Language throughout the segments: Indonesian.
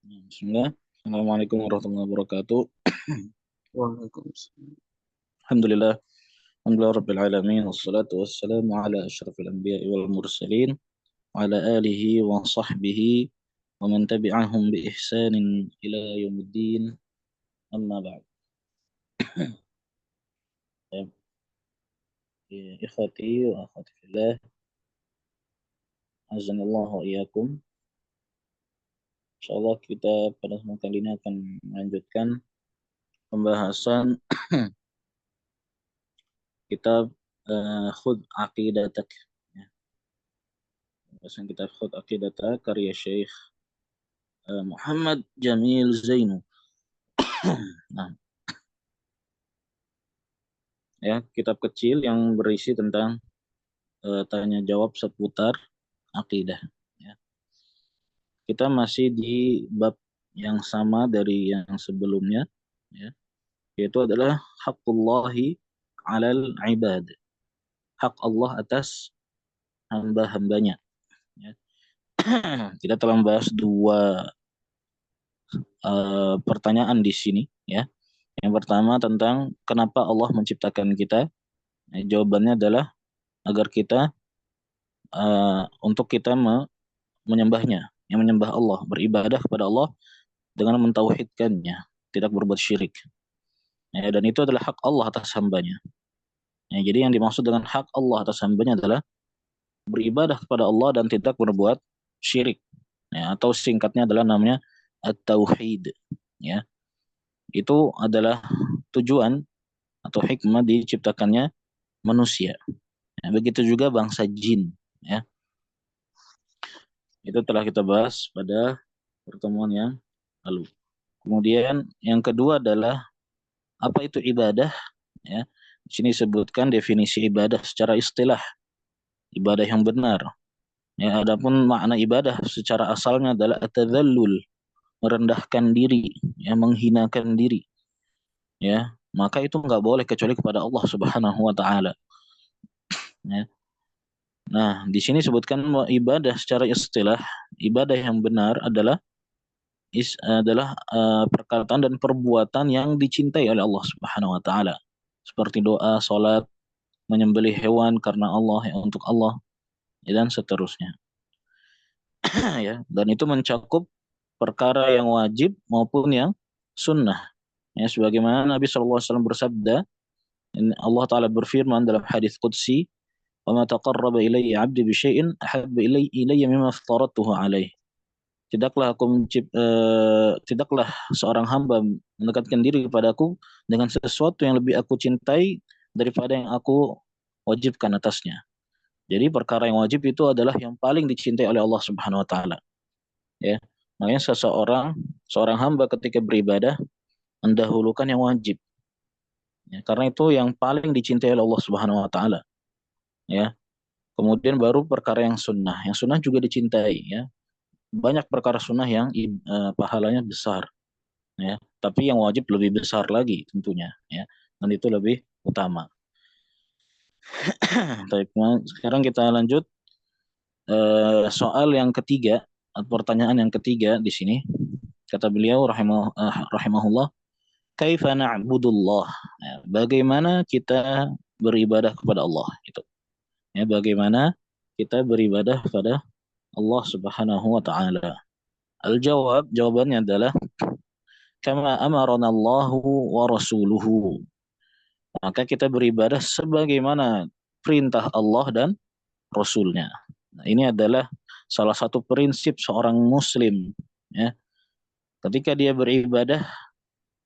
Bismillah. Assalamualaikum warahmatullahi wabarakatuh. Waalaikumsalam. Alhamdulillah. Alhamdulillah Rabbil Alamin. Wassalatu wassalamu ala ashrafil anbiya'i wal mursalin. Wa ala alihi wa sahbihi. Wa man tabi'ahum bi ihsanin ila yaumiddin. Amma ba'd. Ikhwati wa akhwati fillah. Azanallahu wa iyyakum. InsyaAllah kita pada kesempatan kali ini akan melanjutkan pembahasan kitab Khudh Aqidatak. Pembahasan kitab Khudh Aqidatak karya Syekh Muhammad Jamil Zainu. Nah, ya, kitab kecil yang berisi tentang tanya jawab seputar akidah. Ya. Kita masih di bab yang sama dari yang sebelumnya, ya, yaitu adalah haqqullahi 'alal ibad. Hak Allah atas hamba-hambanya. Ya. Kita telah membahas dua pertanyaan di sini, ya. Yang pertama tentang kenapa Allah menciptakan kita. Nah, jawabannya adalah agar kita untuk kita menyembahnya, yang menyembah Allah, beribadah kepada Allah dengan mentauhidkannya, tidak berbuat syirik. Ya, dan itu adalah hak Allah atas hambanya. Ya, jadi yang dimaksud dengan hak Allah atas hambanya adalah beribadah kepada Allah dan tidak berbuat syirik. Ya, atau singkatnya adalah namanya at-tauhid. Ya, itu adalah tujuan atau hikmah diciptakannya manusia. Ya, begitu juga bangsa jin. Ya, itu telah kita bahas pada pertemuan yang lalu. Kemudian yang kedua adalah apa itu ibadah? Ya, di sini disebutkan definisi ibadah secara istilah, ibadah yang benar. Ya, adapun makna ibadah secara asalnya adalah at-tadhallul, merendahkan diri, ya, menghinakan diri. Ya, maka itu nggak boleh kecuali kepada Allah Subhanahu wa taala. Ya. Nah, di sini disebutkan ibadah secara istilah, ibadah yang benar adalah perkataan dan perbuatan yang dicintai oleh Allah Subhanahu wa taala. Seperti doa, salat, menyembelih hewan karena Allah, ya, untuk Allah, ya, dan seterusnya. Ya, dan itu mencakup perkara yang wajib maupun yang sunnah. Ya, sebagaimana Nabi SAW bersabda, Allah Ta'ala berfirman dalam hadis Qudsi, وَمَا تَقَرَّبَ إِلَيَّ عَبْدِ بِشَيْءٍ أَحَبَّ إِلَيَّ مِمَّا افْتَرَضْتُهُ عَلَيْهِ. Tidaklah seorang hamba mendekatkan diri kepadaku dengan sesuatu yang lebih aku cintai daripada yang aku wajibkan atasnya. Jadi perkara yang wajib itu adalah yang paling dicintai oleh Allah Subhanahu wa taala. Ya. Makanya seorang hamba ketika beribadah mendahulukan yang wajib. Ya, karena itu yang paling dicintai oleh Allah Subhanahu wa taala. Ya. Kemudian baru perkara yang sunnah. Yang sunnah juga dicintai, ya. Banyak perkara sunnah yang pahalanya besar, ya. Tapi yang wajib lebih besar lagi tentunya, ya. Dan itu lebih utama. Sekarang kita lanjut soal yang ketiga, pertanyaan yang ketiga di sini. Kata beliau rahimahullah, kaifa na'budullah? Ya, bagaimana kita beribadah kepada Allah itu. Ya, bagaimana kita beribadah kepada Allah Subhanahu wa taala. Jawabannya adalah kama amarana Allahu wa rasuluhu. Maka kita beribadah sebagaimana perintah Allah dan Rasulnya. Nah, ini adalah salah satu prinsip seorang muslim, ya. Ketika dia beribadah,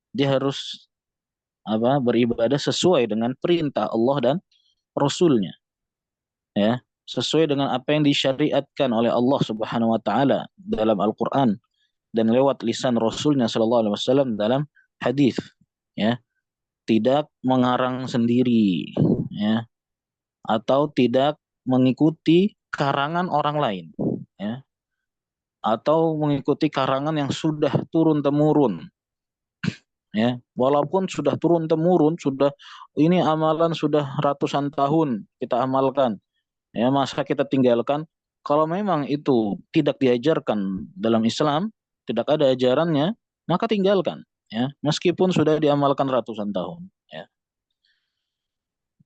dia harus beribadah sesuai dengan perintah Allah dan Rasulnya, ya, sesuai dengan apa yang disyariatkan oleh Allah Subhanahu wa taala dalam Al-Qur'an dan lewat lisan Rasulnya sallallahu alaihi wasallam dalam hadis, ya. Tidak mengarang sendiri, ya, atau tidak mengikuti karangan orang lain, ya, atau mengikuti karangan yang sudah turun temurun, ya, walaupun sudah turun temurun, sudah ini amalan sudah ratusan tahun kita amalkan, ya, masa kita tinggalkan? Kalau memang itu tidak diajarkan dalam Islam, tidak ada ajarannya, maka tinggalkan, ya, meskipun sudah diamalkan ratusan tahun, ya.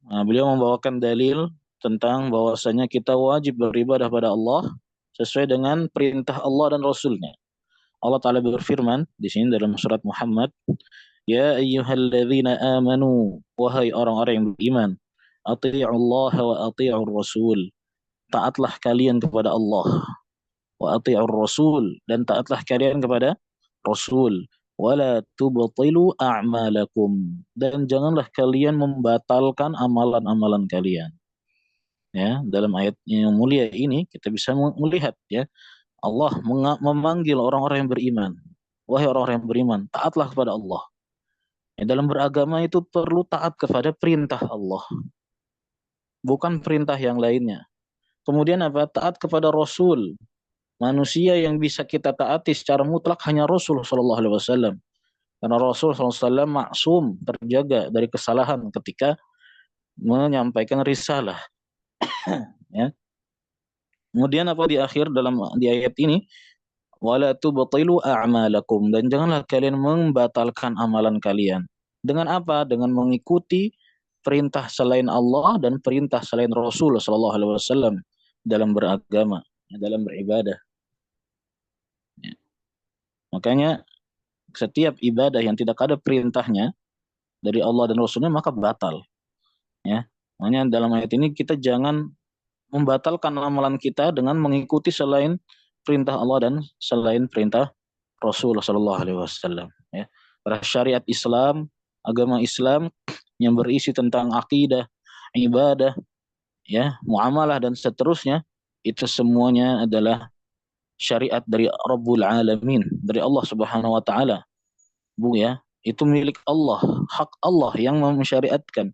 Nah, beliau membawakan dalil tentang bahwasanya kita wajib beribadah pada Allah sesuai dengan perintah Allah dan Rasulnya. Allah Ta'ala berfirman di sini dalam surat Muhammad, Ya ayyuhalladzina amanu, wahai orang-orang yang beriman, ati'ullaha wa ati'ur rasul. Taatlah kalian kepada Allah, wa ati'ur rasul, dan taatlah kalian kepada Rasul. Wala tubtilu a'malakum, dan janganlah kalian membatalkan amalan-amalan kalian. Ya, dalam ayat yang mulia ini kita bisa melihat, ya, Allah memanggil orang-orang yang beriman. Wahai orang-orang yang beriman, taatlah kepada Allah. Ya, dalam beragama itu perlu taat kepada perintah Allah, bukan perintah yang lainnya. Kemudian apa? Taat kepada Rasul. Manusia yang bisa kita taati secara mutlak hanya Rasul Shallallahu Alaihi Wasallam. Karena Rasul Shallallahu Alaihi Wasallam maksum, terjaga dari kesalahan ketika menyampaikan risalah. Ya. Kemudian apa di akhir di ayat ini? Wala tubtilu a'malakum, dan janganlah kalian membatalkan amalan kalian. Dengan apa? Dengan mengikuti perintah selain Allah dan perintah selain Rasul Shallallahu Alaihi Wasallam dalam beragama, dalam beribadah. Ya. Makanya setiap ibadah yang tidak ada perintahnya dari Allah dan Rasulnya maka batal. Ya, makanya dalam ayat ini kita jangan membatalkan amalan kita dengan mengikuti selain perintah Allah dan selain perintah Rasul Shallallahu Alaihi Wasallam. Ya, para syariat Islam, agama Islam yang berisi tentang akidah, ibadah, ya, muamalah dan seterusnya, itu semuanya adalah syariat dari Rabbul Alamin, dari Allah Subhanahu wa taala. Bu, ya, itu milik Allah, hak Allah yang mensyariatkan,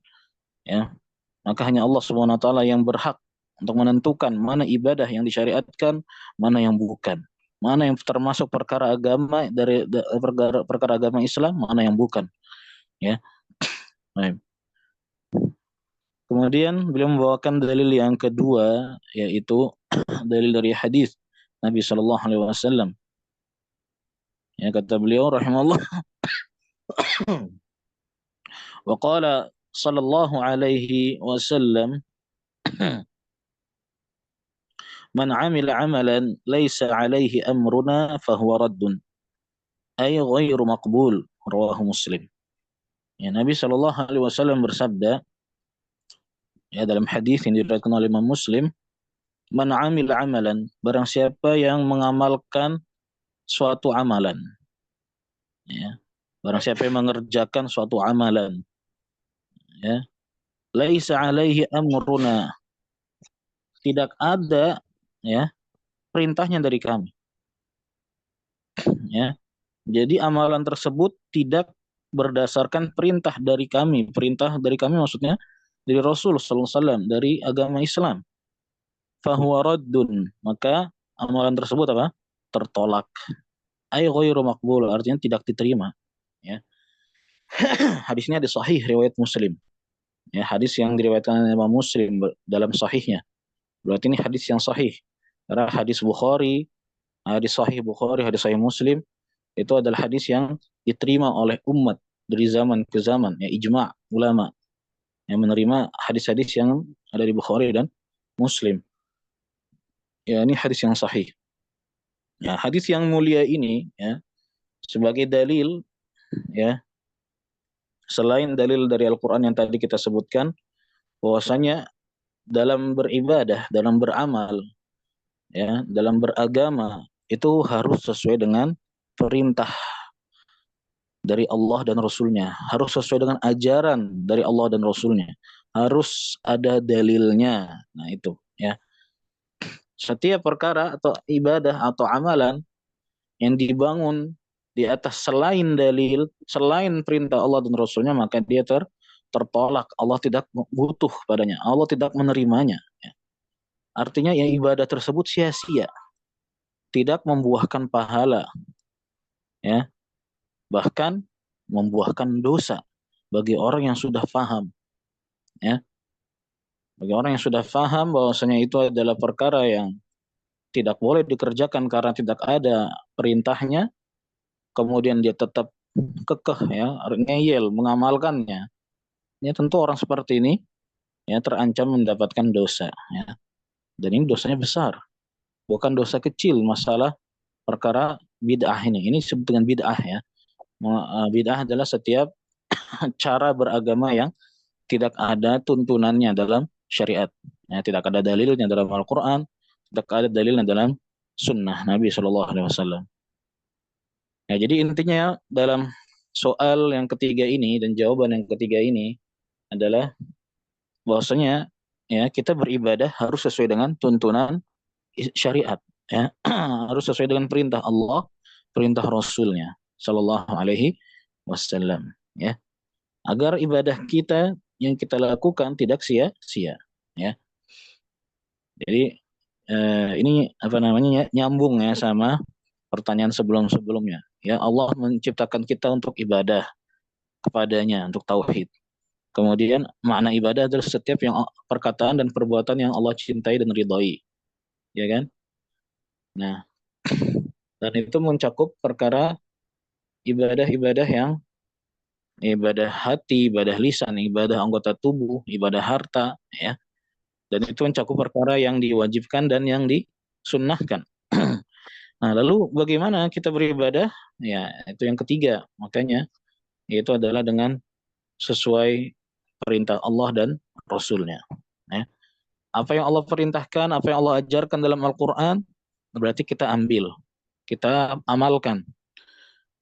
ya. Maka hanya Allah Subhanahu wa taala yang berhak untuk menentukan mana ibadah yang disyariatkan, mana yang bukan. Mana yang termasuk perkara agama perkara agama Islam, mana yang bukan, ya. Baik. Kemudian beliau membawakan dalil yang kedua, yaitu dalil dari hadis Nabi Shallallahu Alaihi Wasallam. Ya, kata beliau rahimahullah, wa qala sallallahu alaihi wasallam, man amila amalan laisa alaihi amruna fahuwa raddun ay ghairu maqbul, rawahu Muslim. Ya, Nabi Shallallahu Alaihi Wasallam bersabda, ya, dalam hadis yang diriwayatkan oleh Imam Muslim, man amil amalan, barang siapa yang mengamalkan suatu amalan, ya, barang siapa yang mengerjakan suatu amalan, ya, laisa alaihi amruna, tidak ada, ya, perintahnya dari kami, ya. Jadi amalan tersebut tidak berdasarkan perintah dari kami. Perintah dari kami maksudnya dari Rasul sallallahu alaihi wasallam, dari agama Islam. Fahuwa raddun, maka amalan tersebut apa? Tertolak. Ay ghairu maqbul, artinya tidak diterima, ya. Hadisnya ada sahih riwayat Muslim. Ya, hadis yang diriwayatkan oleh Imam Muslim dalam sahihnya. Berarti ini hadis yang sahih. Karena hadis Bukhari, hadis sahih Bukhari, hadis sahih Muslim itu adalah hadis yang diterima oleh umat dari zaman ke zaman, ya, ijma' ulama yang menerima hadis-hadis yang ada di Bukhari dan Muslim. Ya, ini hadis yang sahih. Ya, hadis yang mulia ini, ya, sebagai dalil, ya, selain dalil dari Al-Qur'an yang tadi kita sebutkan, bahwasanya dalam beribadah, dalam beramal, ya, dalam beragama itu harus sesuai dengan perintah dari Allah dan Rasulnya, harus sesuai dengan ajaran dari Allah dan Rasulnya, harus ada dalilnya. Nah itu, ya, setiap perkara atau ibadah atau amalan yang dibangun di atas selain dalil, selain perintah Allah dan Rasulnya, maka dia tertolak. Allah tidak butuh padanya, Allah tidak menerimanya, ya. Artinya yang ibadah tersebut sia-sia, tidak membuahkan pahala, ya, bahkan membuahkan dosa bagi orang yang sudah paham, ya, bagi orang yang sudah paham bahwasanya itu adalah perkara yang tidak boleh dikerjakan karena tidak ada perintahnya, kemudian dia tetap kekeh ya, ngeyel mengamalkannya, ya tentu orang seperti ini ya terancam mendapatkan dosa ya. Dan ini dosanya besar, bukan dosa kecil, masalah perkara bid'ah ini. Ini disebut dengan bid'ah ya. Bid'ah adalah setiap cara beragama yang tidak ada tuntunannya dalam syariat. Ya, tidak ada dalilnya dalam Al-Quran, tidak ada dalilnya dalam sunnah Nabi Shallallahu Alaihi Wasallam. Ya, jadi intinya dalam soal yang ketiga ini dan jawaban yang ketiga ini adalah bahwasanya ya kita beribadah harus sesuai dengan tuntunan syariat ya. Harus sesuai dengan perintah Allah, perintah Rasulnya Shallallahu Alaihi Wasallam ya, agar ibadah kita yang kita lakukan tidak sia-sia ya. Jadi ini apa namanya ya, nyambung ya sama pertanyaan sebelum-sebelumnya ya. Allah menciptakan kita untuk ibadah kepadanya, untuk tauhid. Kemudian makna ibadah adalah setiap yang perkataan dan perbuatan yang Allah cintai dan ridhoi, ya kan? Nah, dan itu mencakup perkara ibadah-ibadah yang ibadah hati, ibadah lisan, ibadah anggota tubuh, ibadah harta, ya. Dan itu mencakup perkara yang diwajibkan dan yang disunnahkan. Nah, lalu bagaimana kita beribadah? Ya, itu yang ketiga. Makanya, yaitu adalah dengan sesuai perintah Allah dan Rasulnya. Ya. Apa yang Allah perintahkan, apa yang Allah ajarkan dalam Al-Quran, berarti kita ambil, kita amalkan.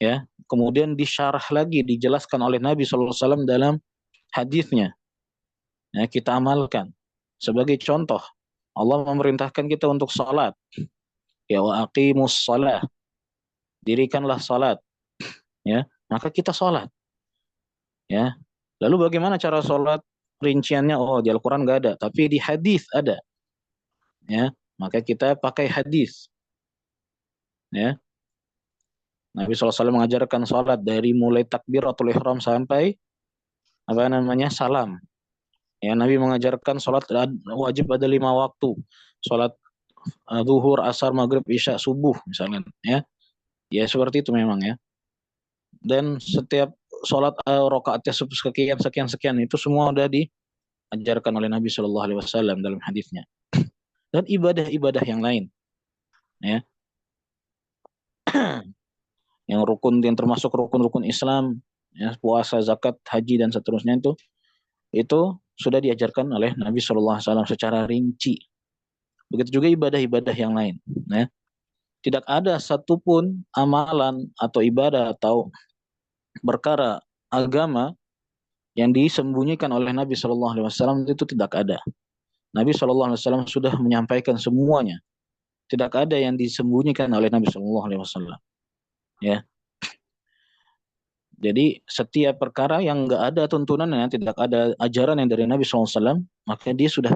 Ya, kemudian disyarah lagi, dijelaskan oleh Nabi SAW dalam hadisnya. Ya, kita amalkan. Sebagai contoh, Allah memerintahkan kita untuk salat. Ya, wa aqimus salah. Dirikanlah salat. Ya, maka kita salat. Ya. Lalu bagaimana cara salat? Rinciannya, oh di Al-Quran nggak ada, tapi di hadis ada. Ya, maka kita pakai hadis. Ya, Nabi SAW mengajarkan salat dari mulai takbiratul ihram sampai apa namanya salam. Ya, Nabi mengajarkan salat wajib ada 5 waktu. Salat zuhur, asar, maghrib, isya, subuh misalnya. Ya, ya seperti itu memang ya. Dan setiap sholat rakaatnya sekian sekian sekian itu semua sudah diajarkan oleh Nabi Shallallahu Alaihi Wasallam dalam hadisnya. Dan ibadah-ibadah yang lain, ya, yang rukun yang termasuk rukun-rukun Islam, ya, puasa, zakat, haji dan seterusnya itu sudah diajarkan oleh Nabi Shallallahu Alaihi Wasallam secara rinci. Begitu juga ibadah-ibadah yang lain, ya. Tidak ada satupun amalan atau ibadah atau perkara agama yang disembunyikan oleh Nabi Shallallahu Alaihi Wasallam itu tidak ada. Nabi Shallallahu Alaihi Wasallam sudah menyampaikan semuanya. Tidak ada yang disembunyikan oleh Nabi Shallallahu Alaihi Wasallam. Ya, jadi setiap perkara yang nggak ada tuntunannya, tidak ada ajaran yang dari Nabi Shallallahu Alaihi Wasallam, maka dia sudah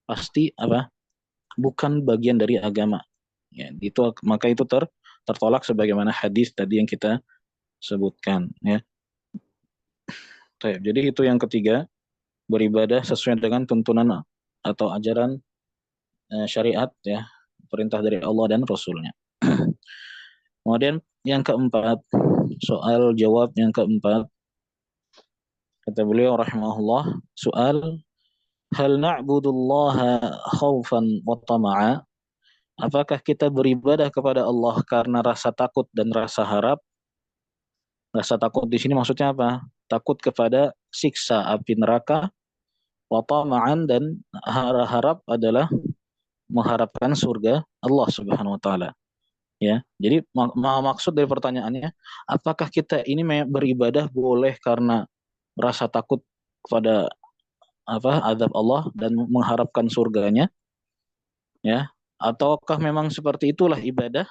pasti apa? Bukan bagian dari agama. Ya, itu maka itu tertolak sebagaimana hadis tadi yang kita sebutkan. Ya, jadi itu yang ketiga, beribadah sesuai dengan tuntunan atau ajaran syariat ya, perintah dari Allah dan Rasulnya. Kemudian yang keempat, soal jawab yang keempat, kata beliau rahimahullah, soal hal na'budullaha khaufan wa tama'a, apakah kita beribadah kepada Allah karena rasa takut dan rasa harap? Rasa takut di sini maksudnya apa? Takut kepada siksa api neraka, wa tama'an, dan harap adalah mengharapkan surga Allah Subhanahu wa taala. Ya, jadi maksud dari pertanyaannya, apakah kita ini beribadah boleh karena rasa takut kepada apa azab Allah dan mengharapkan surganya, ya? Ataukah memang seperti itulah ibadah?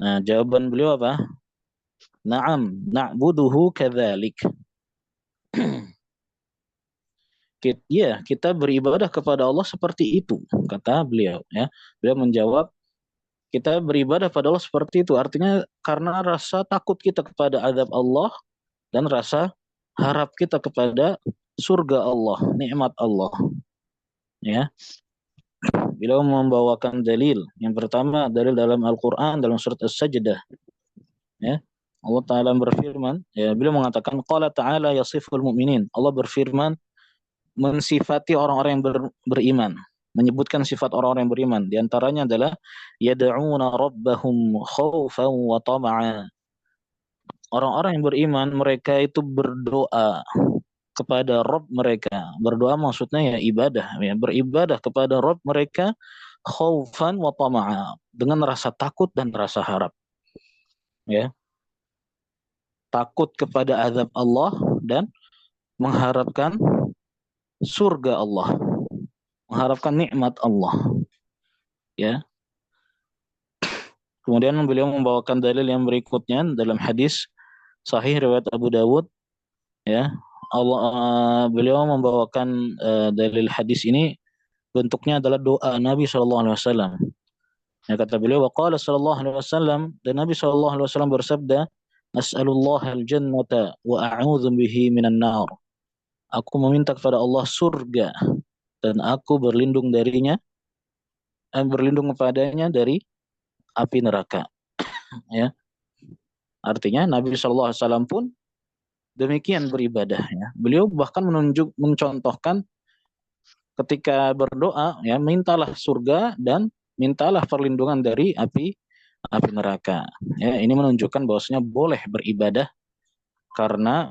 Nah, jawaban beliau apa? Naam, na'buduhu kadzalik. Ya, kita beribadah kepada Allah seperti itu, kata beliau. Ya, beliau menjawab, kita beribadah pada Allah seperti itu. Artinya karena rasa takut kita kepada azab Allah dan rasa harap kita kepada surga Allah, nikmat Allah. Ya, beliau membawakan dalil. Yang pertama dalil dalam Al-Quran dalam surat As-Sajdah. Ya. Allah Ta'ala berfirman, ya, beliau mengatakan, Qala Ta'ala yasiful mu'minin. Allah berfirman, mensifati orang-orang yang beriman. Menyebutkan sifat orang-orang yang beriman. Di antaranya adalah, yada'una rabbahum khawfan wa tama'a. Orang-orang yang beriman, mereka itu berdoa kepada Rabb mereka. Berdoa maksudnya ya ibadah. Ya. Beribadah kepada Rabb mereka, khaufan wa tama'a. Dengan rasa takut dan rasa harap. Ya. Takut kepada azab Allah dan mengharapkan surga Allah, mengharapkan nikmat Allah, ya. Kemudian beliau membawakan dalil yang berikutnya dalam hadis sahih riwayat Abu Dawud, ya. Beliau membawakan dalil hadis ini bentuknya adalah doa Nabi Shallallahu Alaihi Wasallam. Ya, kata beliau, waqala Shallallahu Alaihi Wasallam, dan Nabi Shallallahu Alaihi Wasallam bersabda, As'alullah al-jannata wa a'udzu bihi minan nar. Aku meminta kepada Allah surga dan aku berlindung kepadanya dari api neraka. Ya, artinya Nabi Shallallahu Alaihi Wasallam pun demikian beribadahnya. Beliau bahkan mencontohkan ketika berdoa, ya, mintalah surga dan mintalah perlindungan dari api neraka. Ya, ini menunjukkan bahwasanya boleh beribadah karena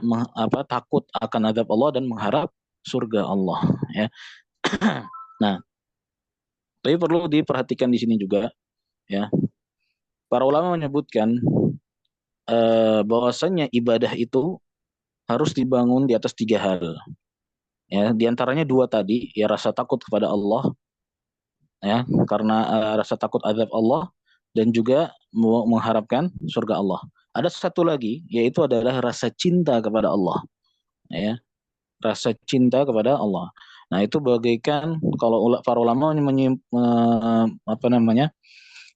takut akan azab Allah dan mengharap surga Allah. Ya. Nah, tapi perlu diperhatikan di sini juga, ya. Para ulama menyebutkan bahwasanya ibadah itu harus dibangun di atas tiga hal. Ya, di antaranya dua tadi, ya, rasa takut kepada Allah, ya, karena rasa takut azab Allah dan juga mengharapkan surga Allah. Ada satu lagi, yaitu adalah rasa cinta kepada Allah, ya, rasa cinta kepada Allah. Nah, itu bagaikan kalau para ulama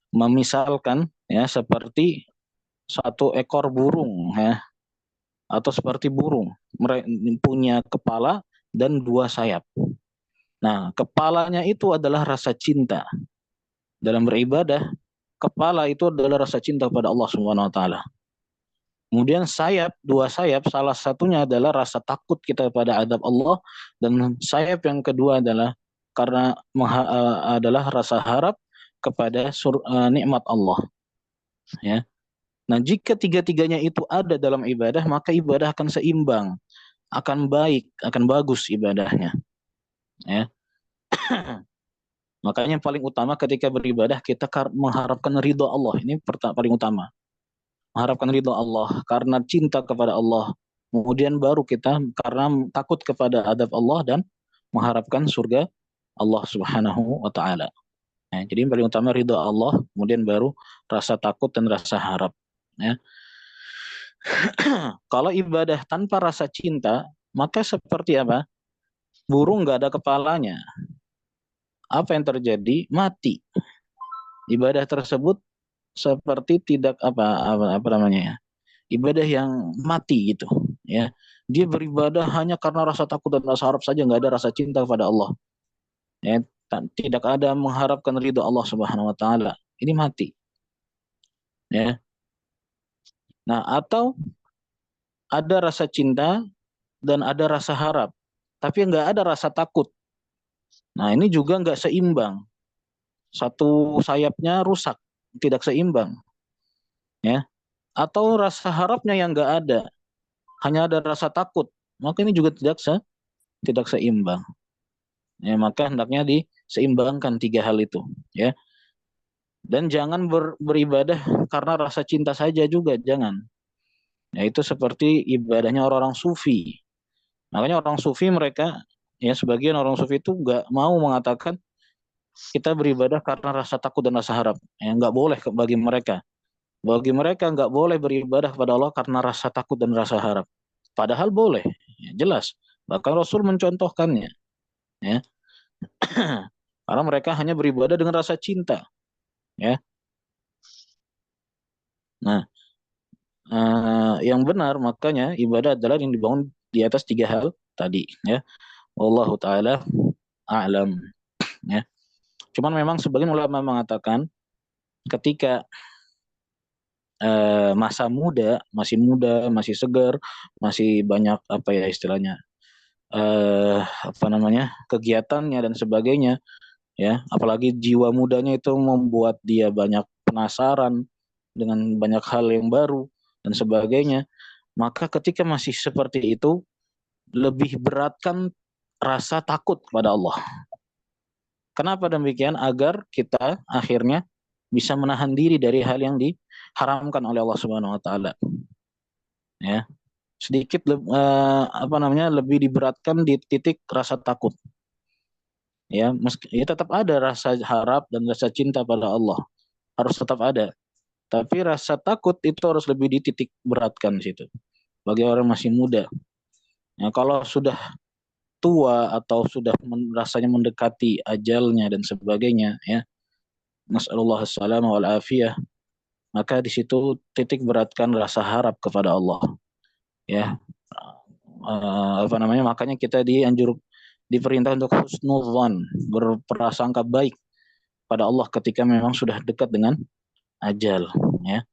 memisalkan, ya, seperti satu ekor burung, ya, atau seperti burung punya kepala dan dua sayap. Nah, kepalanya itu adalah rasa cinta. Dalam beribadah, kepala itu adalah rasa cinta kepada Allah Subhanahu wa taala. Kemudian dua sayap, salah satunya adalah rasa takut kita kepada azab Allah, dan sayap yang kedua adalah karena adalah rasa harap kepada nikmat Allah, ya. Nah, jika tiga-tiganya itu ada dalam ibadah, maka ibadah akan seimbang, akan baik, akan bagus ibadahnya, ya. Makanya yang paling utama ketika beribadah kita mengharapkan ridho Allah. Ini paling utama. Mengharapkan ridho Allah karena cinta kepada Allah. Kemudian baru kita karena takut kepada adab Allah dan mengharapkan surga Allah Subhanahu wa taala. Nah, jadi yang paling utama ridho Allah, kemudian baru rasa takut dan rasa harap, ya. Kalau ibadah tanpa rasa cinta, maka seperti apa? Burung nggak ada kepalanya. Apa yang terjadi? Mati. Ibadah tersebut seperti tidak apa namanya ya, ibadah yang mati gitu, ya. Dia beribadah hanya karena rasa takut dan rasa harap saja, nggak ada rasa cinta kepada Allah, ya. Tidak ada mengharapkan ridho Allah Subhanahu wa taala, ini mati, ya. Nah, atau ada rasa cinta dan ada rasa harap tapi nggak ada rasa takut. Nah, ini juga nggak seimbang, satu sayapnya rusak, tidak seimbang, ya. Atau rasa harapnya yang nggak ada, hanya ada rasa takut, maka ini juga tidak seimbang. Ya, maka hendaknya diseimbangkan tiga hal itu, ya. Dan jangan beribadah karena rasa cinta saja juga, jangan. Ya, itu seperti ibadahnya orang-orang sufi. Makanya orang sufi mereka, ya, sebagian orang sufi itu nggak mau mengatakan kita beribadah karena rasa takut dan rasa harap. Ya, nggak boleh bagi mereka. Bagi mereka nggak boleh beribadah kepada Allah karena rasa takut dan rasa harap. Padahal boleh, ya, jelas. Bahkan Rasul mencontohkannya, ya. Karena mereka hanya beribadah dengan rasa cinta, ya. Nah, yang benar makanya ibadah adalah yang dibangun di atas tiga hal tadi, ya. Wallahu taala a'lam, ya. Cuman memang sebagian ulama mengatakan ketika masa muda, masih segar, masih banyak apa ya istilahnya, apa namanya, kegiatannya dan sebagainya, ya. Apalagi jiwa mudanya itu membuat dia banyak penasaran dengan banyak hal yang baru dan sebagainya. Maka ketika masih seperti itu, lebih beratkan rasa takut kepada Allah. Kenapa demikian? Agar kita akhirnya bisa menahan diri dari hal yang diharamkan oleh Allah Subhanahu wa taala. Ya, sedikit apa namanya, lebih diberatkan di titik rasa takut. Ya, meski ya tetap ada rasa harap dan rasa cinta pada Allah. Harus tetap ada. Tapi rasa takut itu harus lebih dititik beratkan di situ. Bagi orang masih muda. Ya, kalau sudah tua atau sudah rasanya mendekati ajalnya dan sebagainya, ya, nasallallahu alaihi wal afiyah, maka di situ titik beratkan rasa harap kepada Allah, ya. Apa namanya, makanya kita diperintah untuk husnudzan, berprasangka baik pada Allah ketika memang sudah dekat dengan ajal, ya.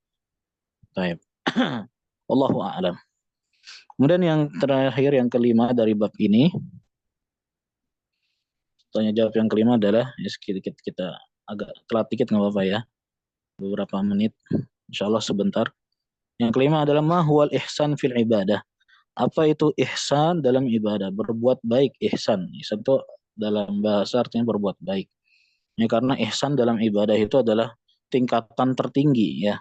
Baik. Allahu a'lam. Kemudian yang terakhir, yang kelima dari bab ini, tanya jawab yang kelima adalah, ya sedikit kita agak telat dikit nggak apa-apa ya, beberapa menit, insya Allah sebentar. Yang kelima adalah ma huwal ihsan fil ibadah. Apa itu ihsan dalam ibadah? Berbuat baik, ihsan. Ihsan itu dalam bahasa artinya berbuat baik. Ya, karena ihsan dalam ibadah itu adalah tingkatan tertinggi, ya.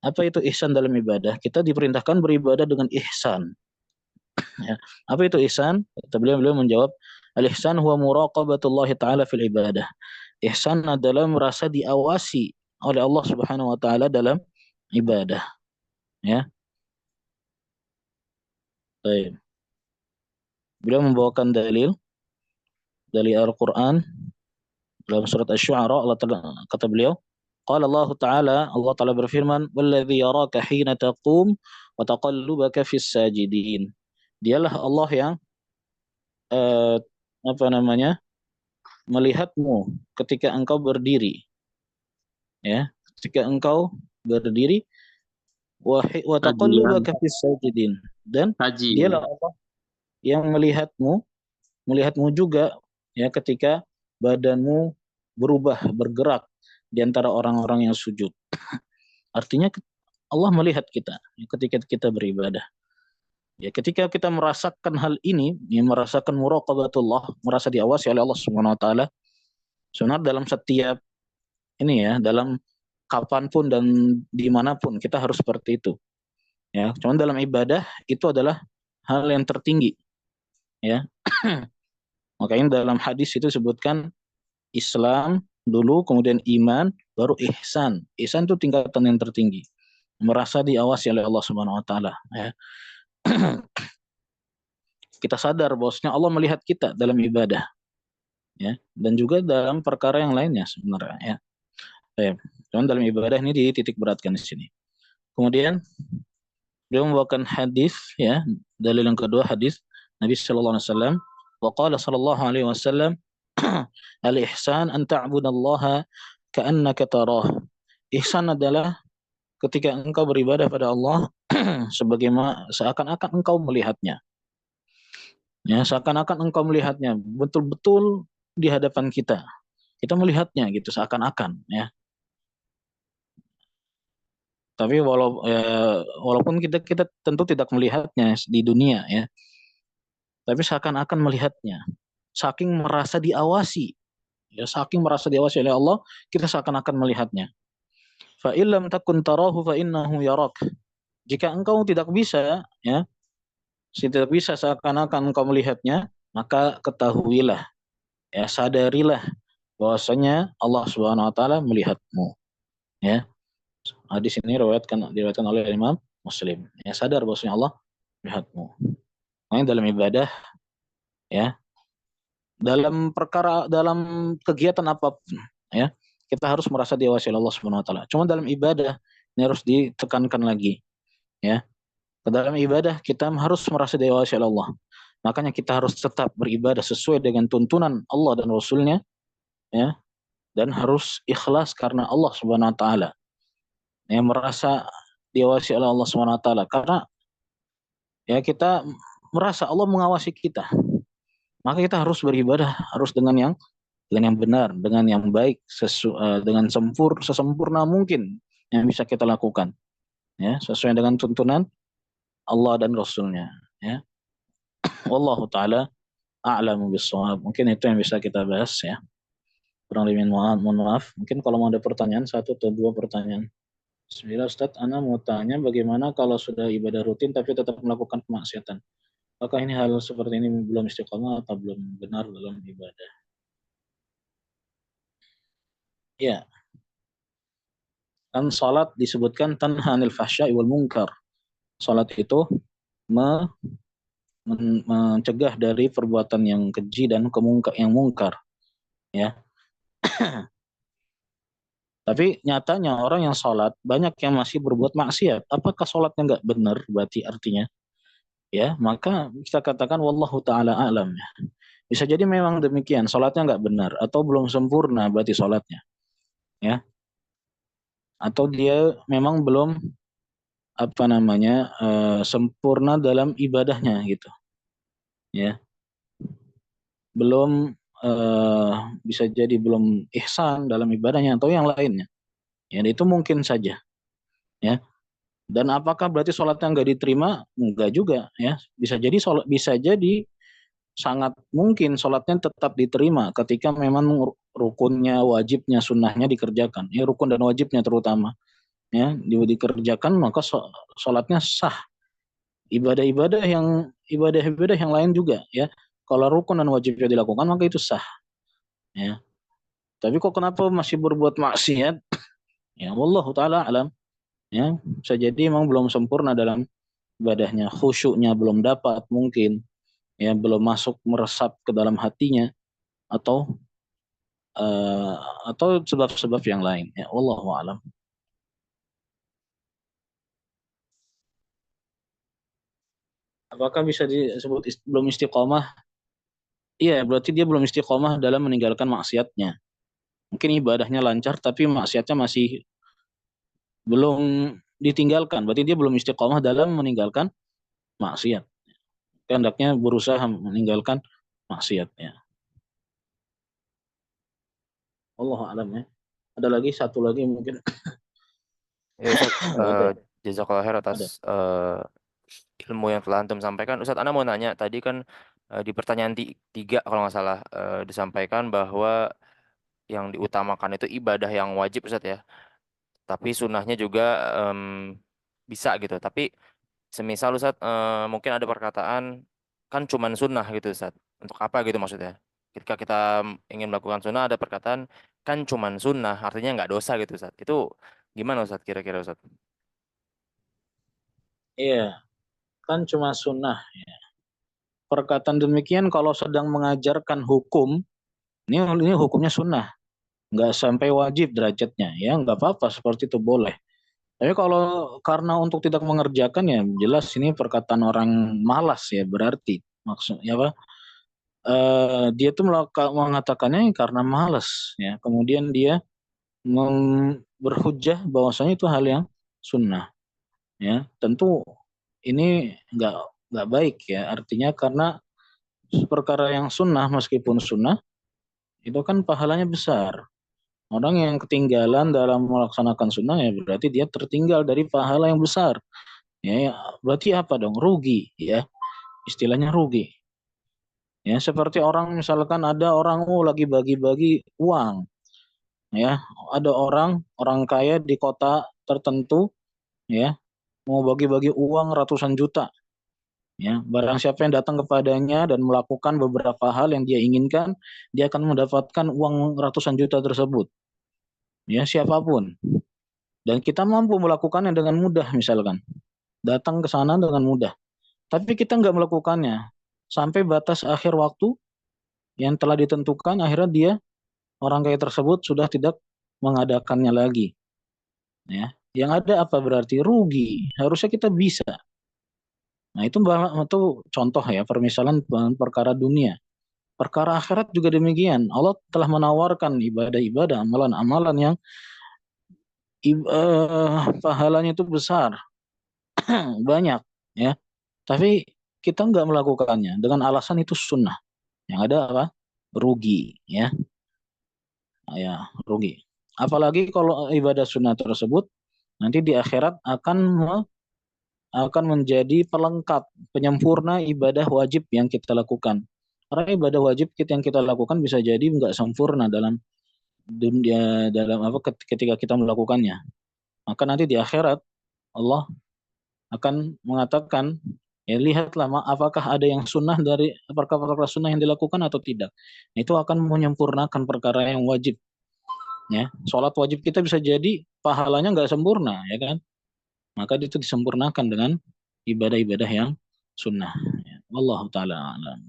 Apa itu ihsan dalam ibadah? Kita diperintahkan beribadah dengan ihsan. Ya. Apa itu ihsan? Kata beliau menjawab, al-ihsan huwa muraqabatullah ta'ala fil ibadah. Ihsan adalah merasa diawasi oleh Allah Subhanahu wa taala dalam ibadah, ya. Baik. Beliau membawakan dalil dari Al-Qur'an dalam surat Asy-Syu'ara. Kata beliau, qala Allah Ta'ala, Allah Ta'ala berfirman, "Walladzi yaraka hina taqum wa taqallubaka fis sajidin." Dialah Allah yang eh, apa namanya? Melihatmu ketika engkau berdiri, ya. Ketika engkau berdiri, wa Kajian, taqallubaka fis sajidin, dan kaji. dialah Allah yang melihatmu juga, ya, ketika badanmu berubah, bergerak di antara orang-orang yang sujud. Artinya Allah melihat kita ketika kita beribadah. Ya, ketika kita merasakan hal ini, ya, merasakan muraqabatullah, merasa diawasi oleh Allah Subhanahu wa taala, sebenarnya dalam setiap ini, ya, dalam kapanpun dan dimanapun kita harus seperti itu. Ya, cuman dalam ibadah itu adalah hal yang tertinggi, ya. Makanya dalam hadis itu sebutkan Islam dulu, kemudian iman, baru ihsan. Ihsan itu tingkatan yang tertinggi. Merasa diawasi oleh Allah Subhanahu wa taala, ya. Kita sadar bahwasanya Allah melihat kita dalam ibadah, ya, dan juga dalam perkara yang lainnya sebenarnya, ya. Ya. Cuman dalam ibadah ini dititik beratkan di sini. Kemudian beliau membawakan hadis, ya, dalil yang kedua, hadis Nabi sallallahu alaihi wasallam, wa qala sallallahu alaihi wasallam, al-ihsan an ta'budallaha ka'annaka tarah. Ihsan adalah ketika engkau beribadah pada Allah sebagaimana seakan-akan engkau melihatnya. Ya, seakan-akan engkau melihatnya betul-betul di hadapan kita. Kita melihatnya gitu seakan-akan, ya. Tapi walaupun kita tentu tidak melihatnya di dunia, ya. Tapi seakan-akan melihatnya. Saking merasa diawasi, ya, saking merasa diawasi oleh Allah, kita seakan-akan melihatnya. Fa illam takun tarahu fa innahu yarak. Jika engkau tidak bisa, ya, tidak bisa seakan-akan engkau melihatnya, maka ketahuilah, ya, sadarilah bahwasanya Allah Subhanahu wa taala melihatmu, ya. Hadis ini diriwayatkan oleh Imam Muslim. Ya, sadar bahwasanya Allah melihatmu. Makanya dalam ibadah, ya, dalam kegiatan apapun, ya, kita harus merasa diawasi oleh Allah Subhanahu wa taala. Cuma dalam ibadah ini harus ditekankan lagi, ya. Dalam ibadah kita harus merasa diawasi oleh Allah. Makanya kita harus tetap beribadah sesuai dengan tuntunan Allah dan Rasulnya, ya, dan harus ikhlas karena Allah Subhanahu wa taala. ya merasa diawasi oleh Allah SWT, karena ya kita merasa Allah mengawasi kita, maka kita harus beribadah harus dengan yang benar, dengan yang baik, dengan sesempurna mungkin yang bisa kita lakukan, ya sesuai dengan tuntunan Allah dan Rasulnya, ya. Wallahu taala a'lamu bissawab. Mungkin itu yang bisa kita bahas, ya. Kurang lebih mohon maaf. Mungkin kalau mau ada pertanyaan, satu atau dua pertanyaan. Bismillah Ustadz, Ana mau tanya bagaimana kalau sudah ibadah rutin tapi tetap melakukan kemaksiatan. Apakah ini hal seperti ini belum istiqomah atau belum benar dalam ibadah? Ya, kan salat disebutkan tanha anil fahsya'i wal munkar. Salat itu me- mencegah dari perbuatan yang keji dan yang mungkar, ya. Tapi nyatanya orang yang sholat banyak yang masih berbuat maksiat. Apakah sholatnya nggak benar? Berarti artinya, ya maka kita katakan wallahu taala alam, ya. Bisa jadi memang demikian, sholatnya nggak benar atau belum sempurna berarti sholatnya, ya. Atau dia memang belum apa namanya sempurna dalam ibadahnya gitu, ya. Belum bisa jadi belum ihsan dalam ibadahnya atau yang lainnya. Ya itu mungkin saja, ya. Dan apakah berarti sholatnya nggak diterima? Enggak juga, ya. Bisa jadi sangat mungkin sholatnya tetap diterima ketika memang rukunnya, wajibnya, sunnahnya dikerjakan. Ya rukun dan wajibnya terutama, ya dikerjakan, maka sholatnya sah. Ibadah-ibadah yang lain juga, ya. Kalau rukun dan wajibnya dilakukan maka itu sah, ya. Tapi kok kenapa masih berbuat maksiat? Ya wallahu taala alam, ya. Bisa jadi memang belum sempurna dalam ibadahnya, khusyuknya belum dapat mungkin, ya belum masuk meresap ke dalam hatinya, atau eh, atau sebab-sebab yang lain, ya wallahu alam. Apakah bisa disebut belum istiqomah? Iya, berarti dia belum istiqomah dalam meninggalkan maksiatnya. Mungkin ibadahnya lancar tapi maksiatnya masih belum ditinggalkan, berarti dia belum istiqomah dalam meninggalkan maksiat. Hendaknya berusaha meninggalkan maksiatnya. Allah alam, ya. Ada lagi satu lagi mungkin. Ya Ustaz, Oh, ada. jazakallah khair atas Ada. ilmu yang telah antum sampaikan. Ustaz, Ana mau nanya, tadi kan di pertanyaan tiga kalau nggak salah disampaikan bahwa yang diutamakan itu ibadah yang wajib Ustaz ya. Tapi sunnahnya juga em, bisa gitu. Tapi semisal Ustaz mungkin ada perkataan kan cuman sunnah gitu Ustaz. Untuk apa gitu maksudnya? Ketika kita ingin melakukan sunnah ada perkataan kan cuman sunnah, artinya nggak dosa gitu Ustaz. Itu gimana Ustaz kira-kira Ustaz? Iya, kan cuma sunnah. Perkataan demikian kalau sedang mengajarkan hukum, ini hukumnya sunnah, nggak sampai wajib derajatnya, ya nggak apa-apa seperti itu boleh. Tapi kalau karena untuk tidak mengerjakan, ya jelas ini perkataan orang malas, ya berarti maksudnya apa? Dia tuh mengatakannya karena malas, ya. Kemudian dia berhujjah bahwasanya itu hal yang sunnah, ya. Tentu ini nggak baik, ya. Artinya karena perkara yang sunnah meskipun sunnah itu kan pahalanya besar. Orang yang ketinggalan dalam melaksanakan sunnah, ya berarti dia tertinggal dari pahala yang besar. Ya, berarti apa dong? Rugi, ya. Istilahnya rugi. Ya, seperti orang misalkan ada orang lagi bagi-bagi uang, ya. Ada orang kaya di kota tertentu, ya, mau bagi-bagi uang ratusan juta, ya. Barang siapa yang datang kepadanya dan melakukan beberapa hal yang dia inginkan, dia akan mendapatkan uang ratusan juta tersebut. Ya, siapapun. Dan kita mampu melakukannya dengan mudah misalkan. Datang ke sana dengan mudah. Tapi kita nggak melakukannya. Sampai batas akhir waktu yang telah ditentukan, akhirnya orang kaya tersebut sudah tidak mengadakannya lagi. Ya. Yang ada apa berarti? Rugi. Harusnya kita bisa. Nah itu contoh, ya, permisalan perkara dunia. Perkara akhirat juga demikian. Allah telah menawarkan ibadah-ibadah, amalan-amalan yang pahalanya itu besar, banyak, ya. Tapi kita nggak melakukannya dengan alasan itu sunnah. Yang ada apa? Rugi, ya, ya rugi. Apalagi kalau ibadah sunnah tersebut nanti di akhirat akan menjadi pelengkap, penyempurna ibadah wajib yang kita lakukan. Karena ibadah wajib yang kita lakukan bisa jadi nggak sempurna dalam dunia, dalam apa ketika kita melakukannya. Maka nanti di akhirat Allah akan mengatakan, ya lihatlah apakah ada yang sunnah dari perkara-perkara sunnah yang dilakukan atau tidak. Itu akan menyempurnakan perkara yang wajib. Ya, sholat wajib kita bisa jadi pahalanya nggak sempurna, ya kan? Maka itu disempurnakan dengan ibadah-ibadah yang sunnah. Ya. Wallahu taala alam.